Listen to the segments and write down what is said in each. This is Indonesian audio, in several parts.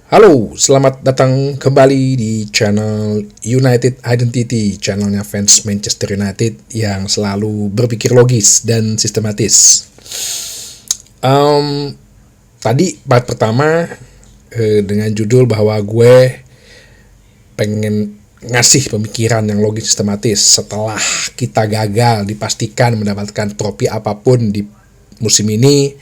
Halo, selamat datang kembali di channel United Identity, channelnya fans Manchester United yang selalu berpikir logis dan sistematis. Tadi part pertama dengan judul bahwa gue pengen ngasih pemikiran yang logis sistematis setelah kita gagal dipastikan mendapatkan trofi apapun di musim ini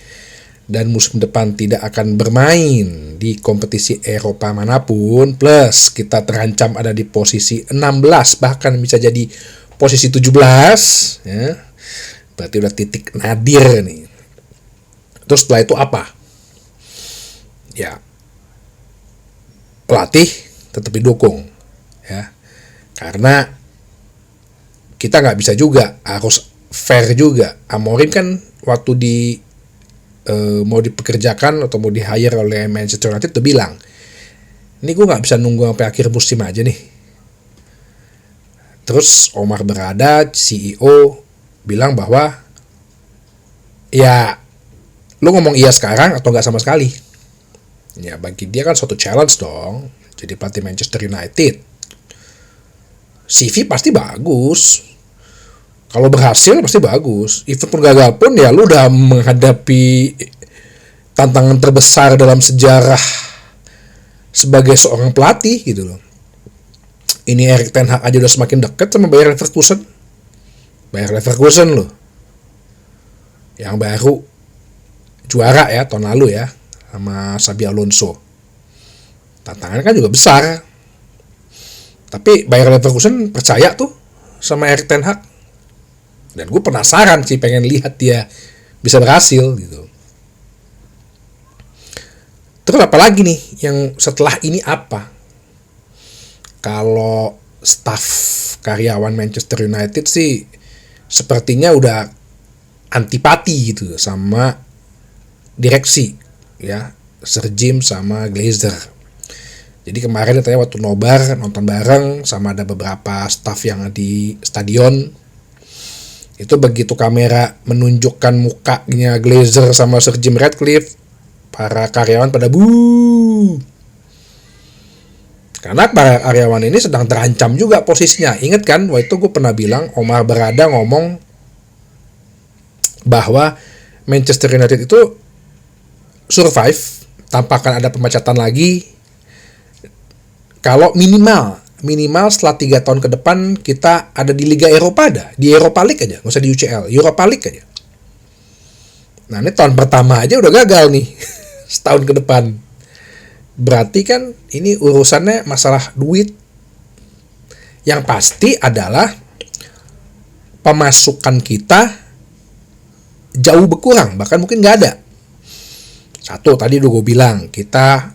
dan musim depan tidak akan bermain di kompetisi Eropa manapun, plus kita terancam ada di posisi 16 bahkan bisa jadi posisi 17 ya. Berarti udah titik nadir nih. Terus setelah itu apa? Ya, pelatih tetap didukung ya. Karena kita nggak bisa juga, harus fair juga. Amorim kan waktu mau dipekerjakan atau mau di-hire oleh Manchester United tuh bilang, ini gue nggak bisa nunggu sampai akhir musim aja nih. Terus Omar Berada, CEO, bilang bahwa ya lu ngomong iya sekarang atau nggak sama sekali. Ya bagi dia kan suatu challenge dong, jadi pelatih Manchester United. CV pasti bagus. Kalau berhasil pasti bagus. Even pun gagal pun ya lu udah menghadapi tantangan terbesar dalam sejarah sebagai seorang pelatih gitu loh. Ini Erik ten Hag aja udah semakin dekat sama Bayer Leverkusen. Bayer Leverkusen loh. Yang baru juara ya tahun lalu ya sama Xabi Alonso. Tantangannya kan juga besar. Tapi Bayer Leverkusen percaya tuh sama Erik ten Hag. Dan gue penasaran sih, pengen lihat dia bisa berhasil gitu. Terus apa lagi nih yang setelah ini apa? Kalau staff karyawan Manchester United sih sepertinya udah antipati gitu sama direksi ya, Sir Jim sama Glazer. Jadi kemarin katanya waktu nobar nonton bareng sama ada beberapa staff yang di stadion. Itu begitu kamera menunjukkan mukanya Glazer sama Sir Jim Ratcliffe, para karyawan pada buuuuh. Karena para karyawan ini sedang terancam juga posisinya. Ingat kan, waktu itu gue pernah bilang, Omar Berada ngomong bahwa Manchester United itu survive tanpa akan ada pemecatan lagi kalau minimal setelah 3 tahun ke depan kita ada di Liga Eropa, ada di Europa League aja, nggak usah di UCL, Europa League aja. Nah ini tahun pertama aja udah gagal nih setahun ke depan. Berarti kan ini urusannya masalah duit. Yang pasti adalah pemasukan kita jauh berkurang, bahkan mungkin nggak ada. Satu, tadi udah gue bilang kita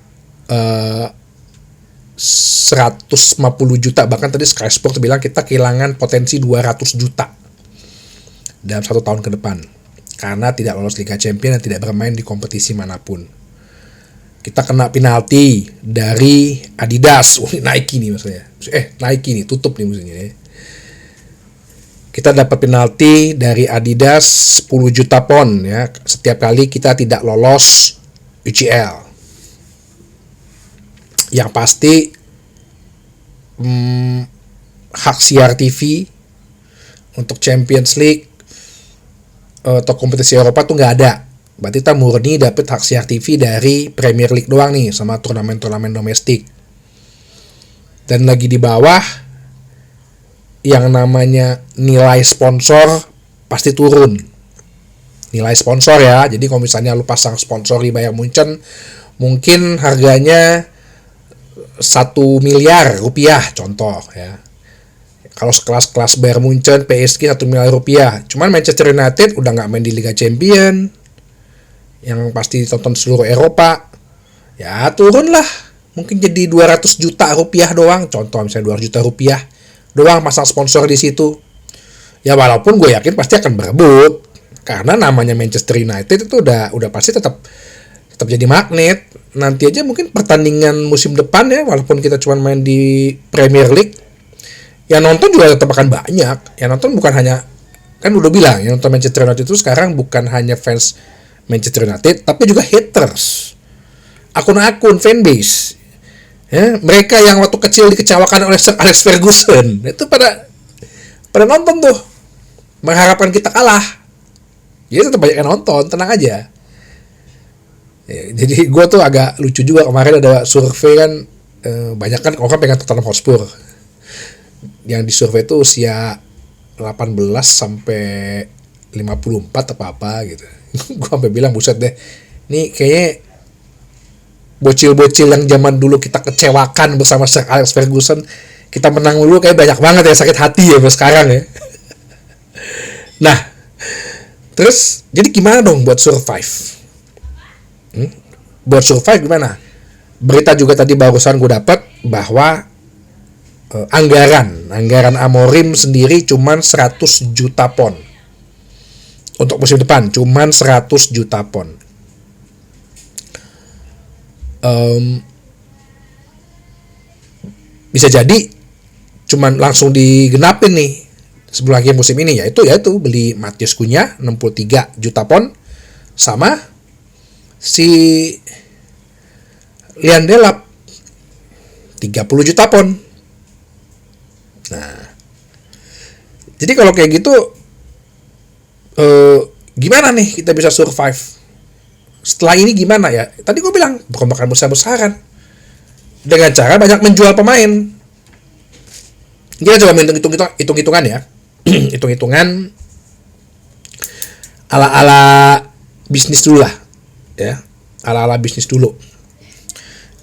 150 juta, bahkan tadi Sky Sport bilang kita kehilangan potensi 200 juta dalam 1 tahun ke depan karena tidak lolos Liga Champions dan tidak bermain di kompetisi manapun. Kita kena penalti dari Adidas, Nike nih maksudnya. Nike nih tutup nih maksudnya. Kita dapat penalti dari Adidas 10 juta pon ya setiap kali kita tidak lolos UCL. Yang pasti hak siar TV untuk Champions League atau kompetisi Eropa tuh nggak ada. Berarti kita murni dapet hak siar TV dari Premier League doang nih sama turnamen-turnamen domestik. Dan lagi di bawah yang namanya nilai sponsor pasti turun. Nilai sponsor ya. Jadi kalau misalnya lu pasang sponsor di Bayern Munchen, mungkin harganya 1 miliar rupiah contoh ya. Kalau sekelas Bayern Munchen, PSG 1 miliar rupiah. Cuman Manchester United udah nggak main di Liga Champions yang pasti ditonton seluruh Eropa. Ya turun lah. Mungkin jadi 200 juta rupiah doang. Contoh misalnya 200 juta rupiah doang pasang sponsor di situ. Ya walaupun gue yakin pasti akan berebut. Karena namanya Manchester United itu udah pasti tetap jadi magnet. Nanti aja mungkin pertandingan musim depan ya, walaupun kita cuma main di Premier League, yang nonton juga tetap akan banyak. Yang nonton bukan hanya, kan udah bilang, yang nonton Manchester United itu sekarang bukan hanya fans Manchester United, tapi juga haters. Akun-akun fanbase Ya, mereka yang waktu kecil dikecewakan oleh Sir Alex Ferguson itu pada nonton tuh, mengharapkan kita kalah. Jadi tetap banyak yang nonton, tenang aja. Ya, jadi gue tuh agak lucu juga kemarin ada survei kan, banyak kan orang pengen Tottenham Hotspur. Yang disurvei tuh usia 18 sampai 54 apa gitu. Gue sampai bilang buset deh, ini kayaknya bocil-bocil yang zaman dulu kita kecewakan bersama Sir Alex Ferguson, kita menang dulu kayak banyak banget ya sakit hati ya sekarang ya. Nah, terus jadi gimana dong buat survive? Buat survive gimana? Berita juga tadi barusan gue dapat bahwa anggaran Amorim sendiri cuman 100 juta pon. Untuk musim depan cuman 100 juta pon. Bisa jadi cuman langsung digenapin nih sebelum akhir musim ini, yaitu beli Matheus Cunha 63 juta pon sama si Lian Delap 30 juta pon. Nah, jadi kalau kayak gitu gimana nih kita bisa survive? Setelah ini gimana ya? Tadi gue bilang bukan bakal besar-besaran dengan cara banyak menjual pemain. Kita coba hitung-hitungan ya. Hitung-hitungan ala-ala bisnis dulu lah ya. Ala-ala bisnis dulu.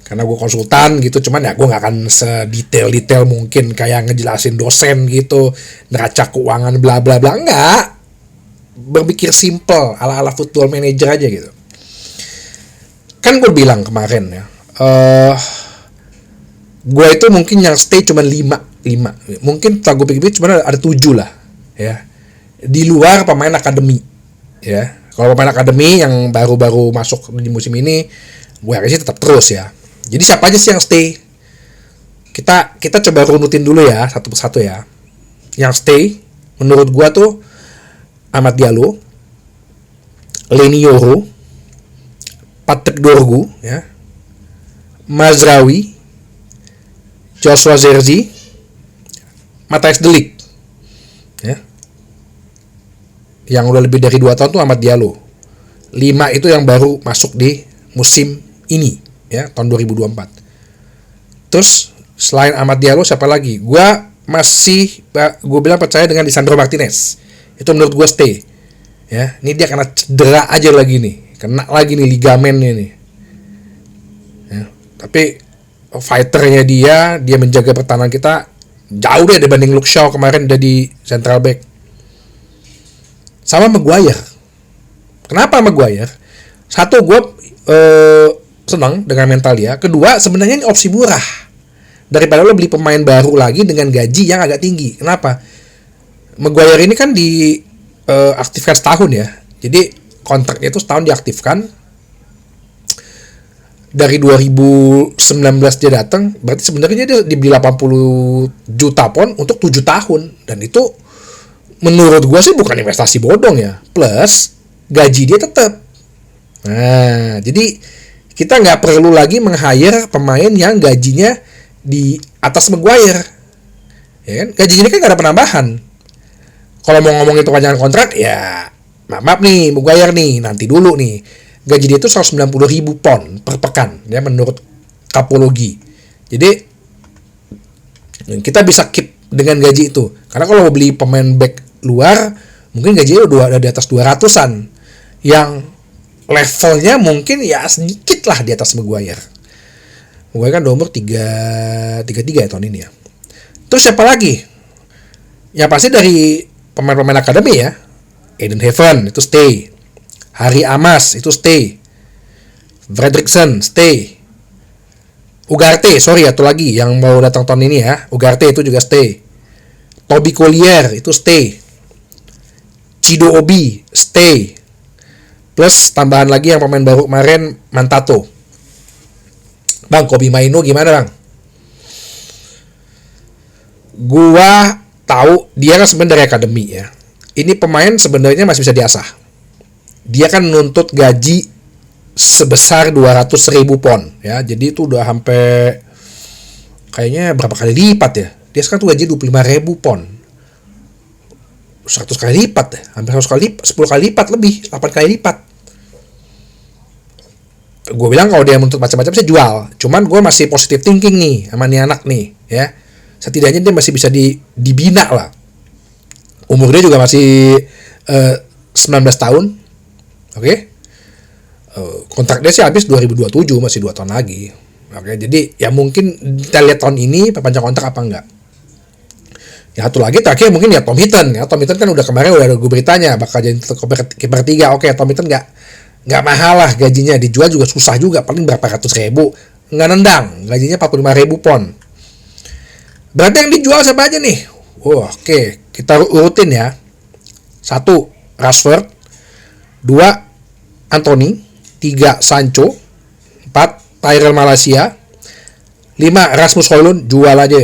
Karena gue konsultan gitu, cuman ya gue gak akan sedetail-detail mungkin kayak ngejelasin dosen gitu, neraca keuangan bla bla bla, enggak. Berpikir simple ala-ala football manager aja gitu. Kan gue bilang kemarin ya, gue itu mungkin yang stay cuma 5, mungkin setelah gue pikir-pikir cuma ada 7 lah ya, di luar pemain akademi ya. Kalau pemain akademi yang baru-baru masuk di musim ini, gue yakin sih tetap terus ya. Jadi siapa aja sih yang stay? Kita coba runutin dulu ya satu persatu ya. Yang stay menurut gue tuh Amad Diallo, Leny Yoro, Patrick Dorgu ya, Mazraoui, Joshua Zirkzee, Matthijs de Ligt ya. Yang udah lebih dari 2 tahun tuh Amad Diallo. 5 itu yang baru masuk di musim ini ya, tahun 2024. Terus selain Amad Diallo siapa lagi? Gue bilang percaya dengan Lisandro Martinez. Itu menurut gue stay ya. Ini dia kena cedera aja lagi nih, kena lagi nih ligamennya nih ya. Tapi fighternya dia menjaga pertahanan kita jauh deh dibanding Luke Shaw kemarin udah di central back. Sama Maguire. Kenapa Maguire? Satu, gue senang dengan mental dia. Kedua, sebenarnya ini opsi murah daripada lo beli pemain baru lagi dengan gaji yang agak tinggi. Kenapa? Maguire ini kan diaktifkan setahun ya. Jadi kontraknya itu setahun diaktifkan. Dari 2019 dia datang, berarti sebenarnya dia dibeli 80 juta pon untuk 7 tahun. Dan itu menurut gue sih bukan investasi bodong ya. Plus gaji dia tetap. Nah, jadi kita nggak perlu lagi meng-hire pemain yang gajinya di atas Maguire. Ya kan? Gajinya kan nggak ada penambahan. Kalau mau ngomongin perpanjangan kontrak, ya maaf nih Maguire nih, nanti dulu nih. Gaji dia itu 190.000 pon per pekan ya menurut Kapologi. Jadi kita bisa keep dengan gaji itu. Karena kalau mau beli pemain back luar, mungkin gajinya udah di atas 200-an. Yang levelnya mungkin ya sedikit lah di atas Maguire. Maguire kan udah umur 33 ya tahun ini ya. Terus siapa lagi? Ya pasti dari pemain-pemain akademi ya. Eden Heaven itu stay. Harry Amas itu stay. Fredrickson stay. Ugarte, satu lagi yang mau datang tahun ini ya. Ugarte itu juga stay. Toby Collier itu stay. Chido Obi stay. Plus tambahan lagi yang pemain baru kemarin, Mantato. Bang, Kobbie Mainoo gimana bang? Gua tahu dia kan sebenarnya dari akademi ya. Ini pemain sebenarnya masih bisa diasah. Dia kan nuntut gaji sebesar 200.000 pon ya. Jadi itu udah hampir kayaknya berapa kali lipat ya. Dia sekarang tuh gaji 25.000 pon. 100 kali lipat ya. Hampir 100 kali lipat, 10 kali lipat lebih, 8 kali lipat. Gue bilang kalau dia menuntut macam-macam saya jual. Cuman gue masih positive thinking nih sama nih anak nih ya. Setidaknya dia masih bisa dibina lah. Umur dia juga masih 19 tahun. Oke. Kontrak dia sih habis 2027, masih 2 tahun lagi. Oke, jadi ya mungkin kita lihat tahun ini perpanjang kontrak apa enggak. Ya satu lagi terakhir mungkin ya Tom Hinton ya. Tom Hinton kan udah kemarin udah ada gue beritanya bakal jadi kiper 3. Oke, Tom Hinton nggak mahal lah gajinya, dijual juga susah juga, paling berapa ratus ribu, nggak nendang, gajinya 45.000 pon. Berarti yang dijual siapa aja nih? Oke, kita urutin ya. 1 Rashford, 2 Anthony, 3 Sancho, 4 Tyrell Malacia, 5 Rasmus Højlund, jual aja.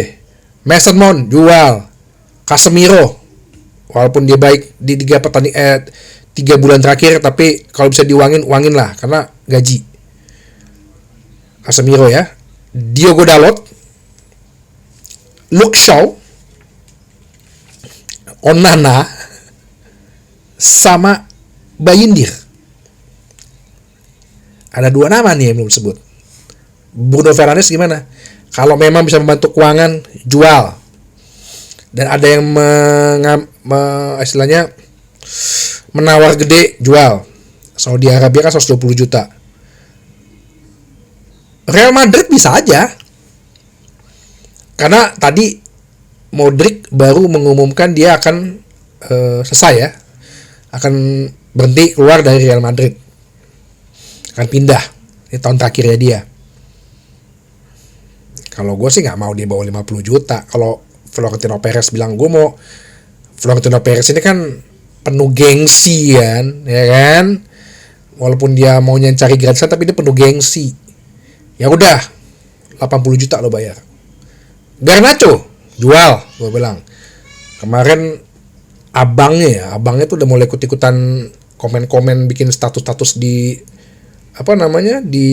Mason Mount jual. Casemiro, walaupun dia baik di 3 bulan terakhir, tapi kalau bisa diuangin lah karena gaji. Casemiro ya. Diogo Dalot, Luke Shaw, Onana, sama Bayindir. Ada 2 nama nih yang belum disebut. Bruno Fernandes gimana? Kalau memang bisa membantu keuangan, jual. Dan ada yang istilahnya menawar gede, jual. Saudi Arabia kan 120 juta. Real Madrid bisa aja. Karena tadi Modric baru mengumumkan dia akan selesai ya. Akan berhenti keluar dari Real Madrid. Akan pindah. Ini tahun terakhirnya dia. Kalau gue sih nggak mau dia bawa 50 juta. Kalau Florentino Perez bilang gue mau, Florentino Perez ini kan penuh gengsi kan, ya kan? Walaupun dia maunya cari gratisan tapi dia penuh gengsi. Ya udah, 80 juta lo bayar. Garnacho jual, gue bilang. Kemarin abangnya tuh udah mulai ikut-ikutan komen-komen, bikin status-status di di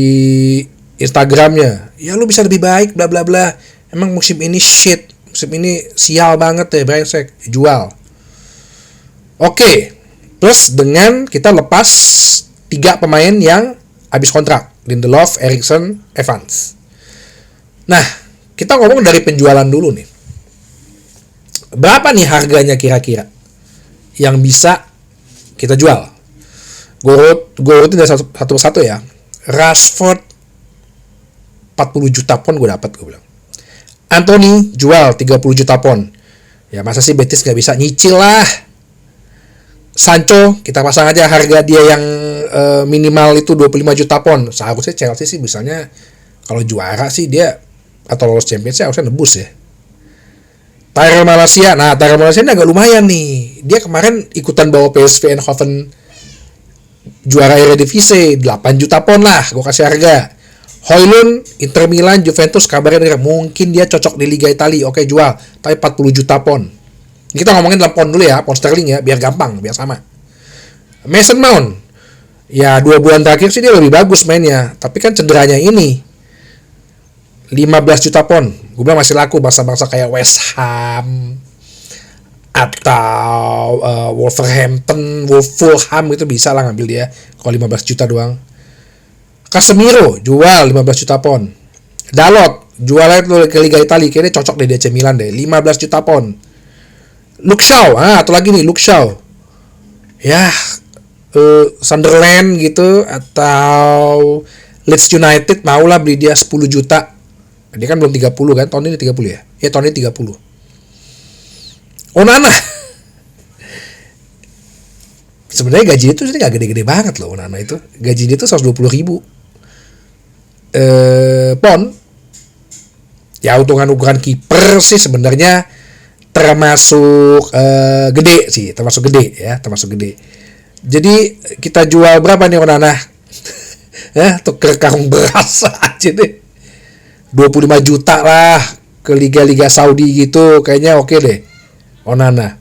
Instagramnya. Ya lu bisa lebih baik, bla bla bla. Emang musim ini shit. Musim ini sial banget ya, brengsek. Jual. Oke. Plus dengan kita lepas 3 pemain yang habis kontrak. Lindelof, Eriksen, Evans. Nah, kita ngomong dari penjualan dulu nih. Berapa nih harganya kira-kira yang bisa kita jual? Gue urutin dari satu persatu ya. Rashford 40 juta pon gue dapat, gue bilang. Anthony jual 30 juta pon. Ya masa sih Betis gak bisa nyicil lah. Sancho kita pasang aja harga dia yang minimal itu 25 juta pon. Seharusnya Chelsea sih misalnya kalau juara sih dia atau lolos Champions harusnya nebus ya. Tyrell Malacia, nah Tyrell Malacia ini agak lumayan nih. Dia kemarin ikutan bawa PSV Eindhoven juara Eredivisie, 8 juta pon lah gue kasih harga. Højlund, Inter Milan, Juventus kabarnya mungkin dia cocok di Liga Italia. Oke, jual, tapi 40 juta pon. Kita ngomongin dalam pon dulu ya, pon sterling ya, biar gampang, biar sama. Mason Mount, ya 2 bulan terakhir sih dia lebih bagus mainnya, tapi kan cederanya ini 15 juta pon. Gue bilang masih laku bangsa-bangsa kayak West Ham atau Wolverhampton, Fulham itu bisa lah ngambil dia kalau 15 juta doang. Casemiro jual 15 juta pon. Dalot jual aja ke Liga Italia, kayaknya cocok deh DC Milan deh, 15 juta pon. Luke Shaw, atau lagi nih Luke Shaw. Ya, Sunderland gitu atau Leeds United maulah beli dia 10 juta. Dia kan belum 30 kan, tahun ini 30 ya? Ya tahun ini 30. Onana. Sebenarnya gaji itu gak gede-gede banget loh Onana itu. Gajinya itu 120.000 pon. Ya untungan-untungan kiper sih sebenarnya termasuk gede sih, termasuk gede. Jadi kita jual berapa nih Onana? Tuker karung beras aja deh. 25 juta lah ke liga-liga Saudi gitu, kayaknya oke deh. Onana.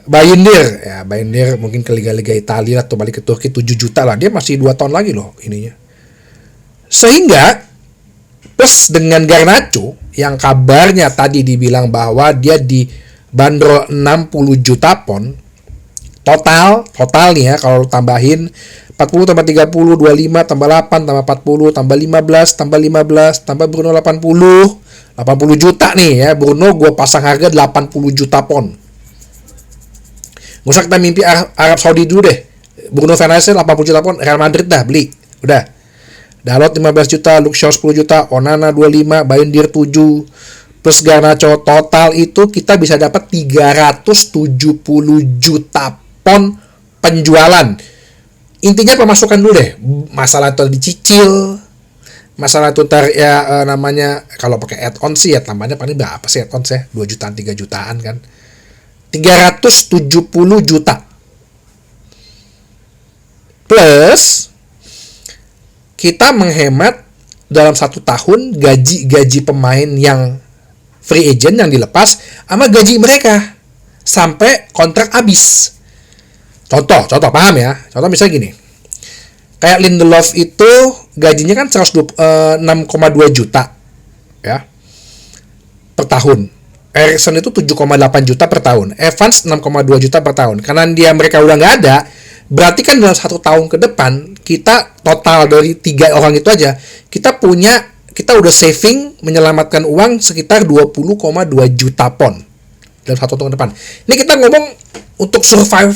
Bayindir mungkin ke liga-liga Italia atau balik ke Turki 7 juta lah. Dia masih 2 tahun lagi loh ininya. Sehingga Plus dengan Garnacho yang kabarnya tadi dibilang bahwa dia dibanderol 60 juta pon totalnya kalau tambahin 40 tambah 30 25 tambah 8 tambah 40 tambah 15 tambah 15 tambah Bruno 80 juta nih ya. Bruno gue pasang harga 80 juta pon. Gak usah kita mimpi Arab Saudi dulu deh. Bruno Fernandes 80 juta pon, Real Madrid dah beli. Udah. Dalot 15 juta, Luke Shaw 10 juta, Onana 25, Bayindir 7, plus Garnacho, total itu kita bisa dapat 370 juta pon penjualan. Intinya pemasukan dulu deh. Masalah itu dicicil, masalah itu namanya kalau pakai add-on sih ya tambahnya paling berapa sih add-on sih? 2 jutaan, 3 jutaan kan. 370 juta. Plus kita menghemat dalam 1 tahun gaji pemain yang free agent yang dilepas sama gaji mereka sampai kontrak habis. Contoh paham ya? Contoh misalnya gini. Kayak Lindelof itu gajinya kan 6,2 juta ya per tahun. Erikson itu 7,8 juta per tahun. Evans 6,2 juta per tahun. Karena mereka udah nggak ada, berarti kan dalam 1 tahun ke depan kita total dari 3 orang itu aja kita udah saving menyelamatkan uang sekitar 20,2 juta pon dalam 1 tahun ke depan. Ini kita ngomong untuk survive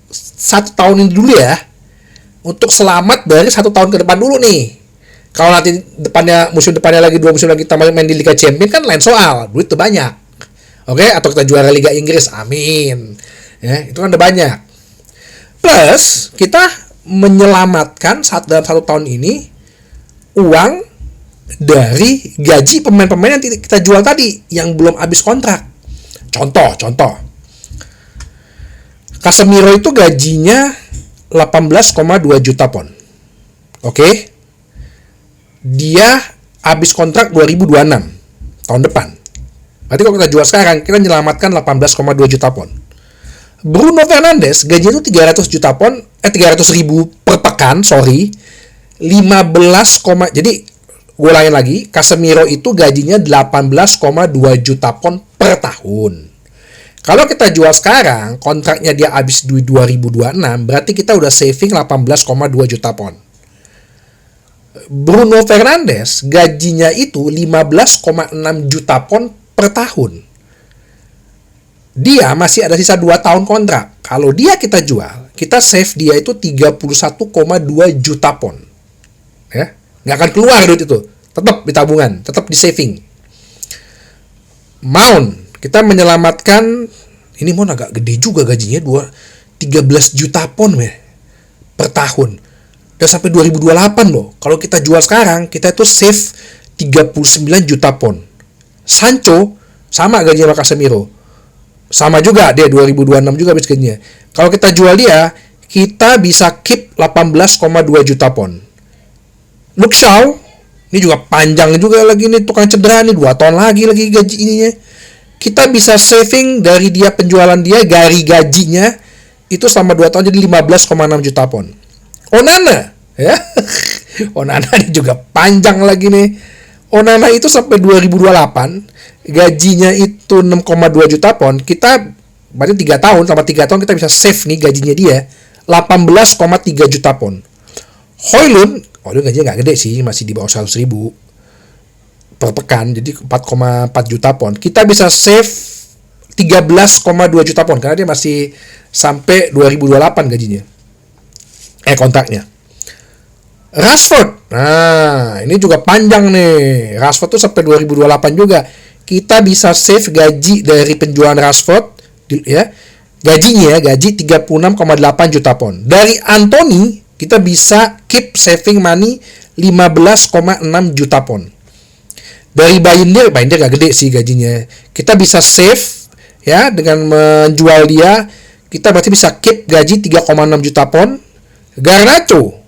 1 tahun ini dulu ya, untuk selamat dari 1 tahun ke depan dulu nih. Kalau nanti musim depannya lagi 2 musim lagi kita main di Liga Champions kan lain soal, duit tuh banyak. Oke, atau kita juara Liga Inggris, amin. Ya, itu kan udah banyak. Plus kita menyelamatkan dalam 1 tahun ini uang dari gaji pemain-pemain yang kita jual tadi yang belum habis kontrak. Contoh Casemiro itu gajinya 18,2 juta pon. Oke. Dia habis kontrak 2026 tahun depan. Berarti kalau kita jual sekarang kita menyelamatkan 18,2 juta pon. Bruno Fernandes gajinya itu 300 juta pon, 300 ribu per pekan, 15, jadi gue ulangin lagi, Casemiro itu gajinya 18,2 juta pon per tahun. Kalau kita jual sekarang, kontraknya dia habis di 2026, berarti kita udah saving 18,2 juta pon. Bruno Fernandes gajinya itu 15,6 juta pon per tahun. Dia masih ada sisa 2 tahun kontrak. Kalau dia kita jual, kita save dia itu 31,2 juta pon. Ya, nggak akan keluar duit itu. Tetap di tabungan, tetap di saving. Mount, kita menyelamatkan, ini Mount agak gede juga gajinya, 13 juta pon per tahun. Udah sampai 2028 loh. Kalau kita jual sekarang, kita itu save 39 juta pon. Sancho sama gajinya sama Casemiro. Sama juga dia 2026 juga habis gajinya. Kalau kita jual dia, kita bisa keep 18,2 juta pon. Luke Shaw, ini juga panjang juga lagi nih, tukang cedera nih, 2 tahun lagi gaji ininya. Kita bisa saving dari dia penjualan dia, dari gajinya itu selama 2 tahun jadi 15,6 juta pon. Onana ya. Onana ini juga panjang lagi nih. Onana itu sampai 2028 gajinya itu 6,2 juta pon. Kita berarti 3 tahun, selama 3 tahun kita bisa save nih gajinya dia 18,3 juta pon. Højlund gajinya nggak gede sih, masih di bawah 100 ribu per pekan, jadi 4,4 juta pon. Kita bisa save 13,2 juta pon karena dia masih sampai 2028 gajinya. Kontraknya. Rashford, nah ini juga panjang nih. Rashford tuh sampai 2028 juga. Kita bisa save gaji dari penjualan Rashford ya. Gaji 36,8 juta pon. Dari Anthony kita bisa keep saving money 15,6 juta pon. Dari Bayindir gak gede sih gajinya. Kita bisa save ya dengan menjual dia. Kita berarti bisa keep gaji 3,6 juta pon. Garnacho,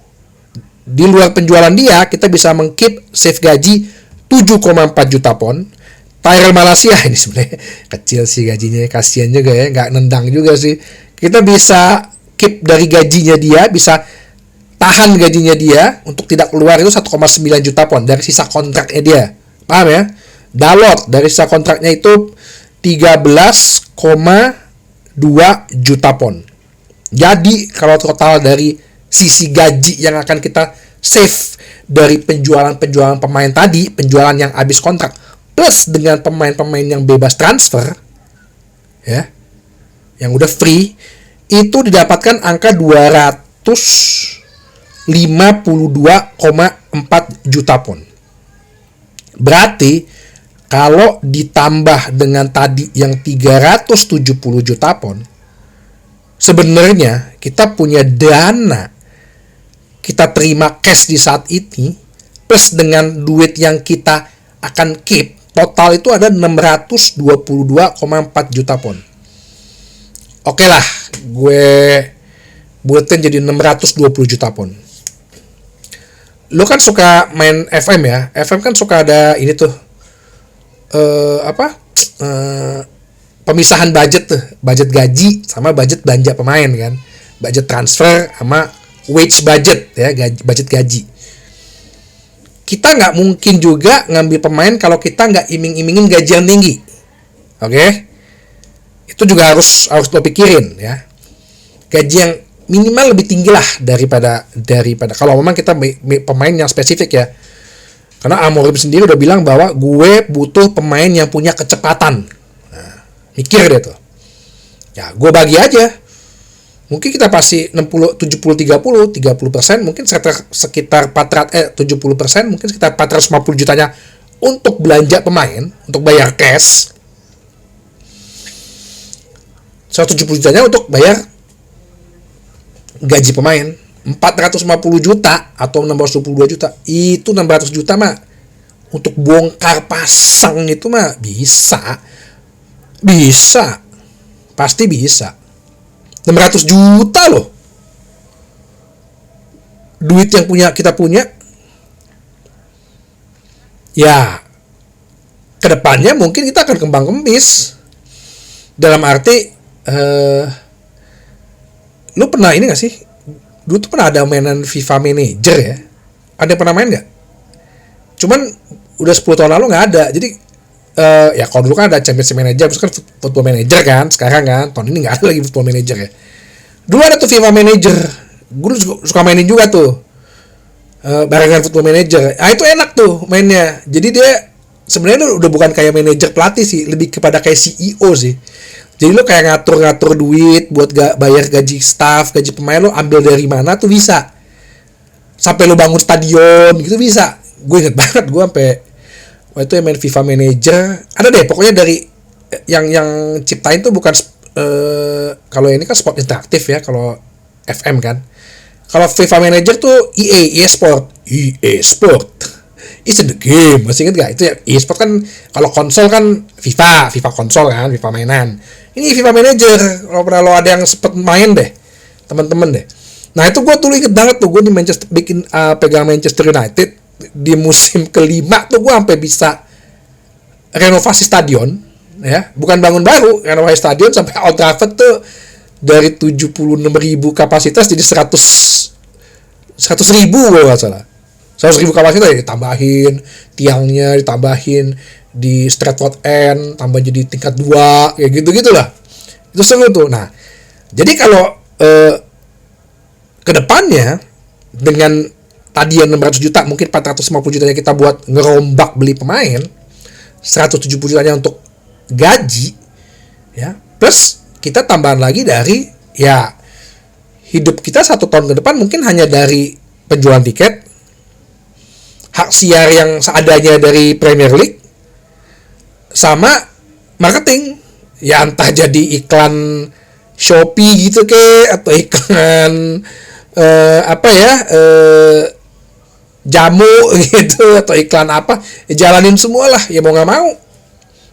di luar penjualan dia kita bisa mengkeep save gaji 7,4 juta pon. Tyrell Malacia ini sebenarnya kecil sih gajinya, kasihan juga ya, nggak nendang juga sih. Kita bisa keep dari gajinya dia, bisa tahan gajinya dia untuk tidak keluar itu 1,9 juta pon dari sisa kontraknya dia. Paham ya? Dalot dari sisa kontraknya itu 13,2 juta pon. Jadi kalau total dari sisi gaji yang akan kita save dari penjualan pemain tadi, penjualan yang habis kontrak, plus dengan pemain-pemain yang bebas transfer, ya, yang udah free, itu didapatkan angka 252,4 juta pon. Berarti kalau ditambah dengan tadi yang 370 juta pon, sebenarnya kita punya dana, kita terima cash di saat ini, plus dengan duit yang kita akan keep, total itu ada 622,4 juta pon. Oke lah, gue buatin jadi 620 juta pon. Lo kan suka main FM ya, FM kan suka ada ini tuh, pemisahan budget tuh, budget gaji sama budget belanja pemain kan, budget transfer sama wage budget ya, budget gaji. Kita nggak mungkin juga ngambil pemain kalau kita nggak iming-imingin gaji yang tinggi, oke? Itu juga harus lo pikirin ya, gaji yang minimal lebih tinggi lah daripada kalau memang kita pemain yang spesifik ya. Karena Amorim sendiri udah bilang bahwa gue butuh pemain yang punya kecepatan. Nah, mikir deh tuh. Ya, gue bagi aja. Mungkin kita pasti 70-30%, mungkin sekitar 70%, mungkin sekitar 450 jutanya untuk belanja pemain, untuk bayar cash. 170 jutanya untuk bayar gaji pemain. 450 juta atau 622 juta, itu 600 juta mah untuk bongkar pasang itu mah bisa, pasti bisa. 600 juta loh, duit yang kita punya. Ya, kedepannya mungkin kita akan kembang kempis, dalam arti lu pernah ini gak sih? Dulu tuh pernah ada mainan FIFA Manager ya. Ada yang pernah main nggak? Cuman udah 10 tahun lalu nggak ada. Jadi ya kalau dulu kan ada Champions Manager, terus kan Football Manager kan. Sekarang kan tahun ini nggak ada lagi Football Manager ya. Dulu ada tuh FIFA Manager. Gue suka mainin juga tuh. Barengan Football Manager. Ah itu enak tuh mainnya. Jadi dia sebenarnya udah bukan kayak manajer pelatih sih, lebih kepada kayak CEO sih. Jadi lo kayak ngatur duit buat bayar gaji staff, gaji pemain, lo ambil dari mana tuh bisa. Sampai lo bangun stadion gitu bisa. Gue inget banget, gue sampai waktu itu yang main FIFA Manager. Ada deh pokoknya dari yang ciptain tuh bukan kalau ini kan sport interaktif ya, kalau FM kan. Kalau FIFA Manager tuh EA Sport. It's in the game, masih inget gak? Itu ya, e-sport kan kalau konsol kan FIFA konsol kan, FIFA mainan. Ini FIFA Manager, kalau pernah lo ada yang sempet main deh, teman-teman deh. Nah itu gue tuh inget banget tuh, gue di pegang Manchester United di musim kelima tuh gue sampai bisa renovasi stadion, ya, bukan bangun baru, renovasi stadion sampai Old Trafford tuh dari 76.000 kapasitas jadi 100.000 gue nggak salah. 100.000 kapasitas ya, ditambahin tiangnya, ditambahin di Stratford End, tambah jadi tingkat 2, kayak gitu-gitulah. Itu seru tuh. Nah, jadi kalau kedepannya dengan tadi yang 600 juta, mungkin 450 jutanya kita buat ngerombak beli pemain, 170 jutanya untuk gaji, ya, plus kita tambahan lagi dari ya hidup kita 1 tahun ke depan mungkin hanya dari penjualan tiket, hak siar yang seadanya dari Premier League, sama marketing. Ya entah jadi iklan Shopee gitu atau iklan jamu gitu, atau iklan apa, jalanin semua lah, ya mau nggak mau.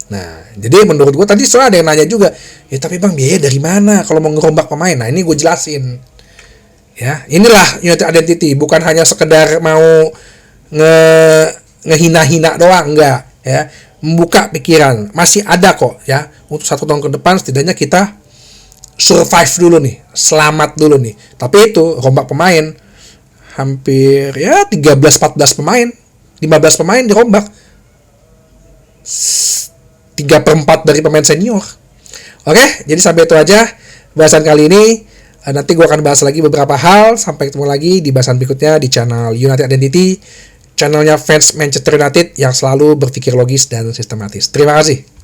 Nah, jadi menurut gue tadi soalnya ada yang nanya juga, ya tapi bang biaya dari mana kalau mau ngerombak pemain? Nah ini gue jelasin. Ya, inilah United Identity, bukan hanya sekedar mau ngehina-hina doang, enggak ya, membuka pikiran. Masih ada kok ya, untuk 1 tahun ke depan setidaknya kita survive dulu nih, selamat dulu nih. Tapi itu rombak pemain hampir ya 13-14 pemain, 15 pemain dirombak. 3/4 dari pemain senior. Oke, jadi sampai itu aja bahasan kali ini. Nanti gue akan bahas lagi beberapa hal. Sampai ketemu lagi di bahasan berikutnya di channel United Identity, channelnya fans Manchester United yang selalu berpikir logis dan sistematis. Terima kasih.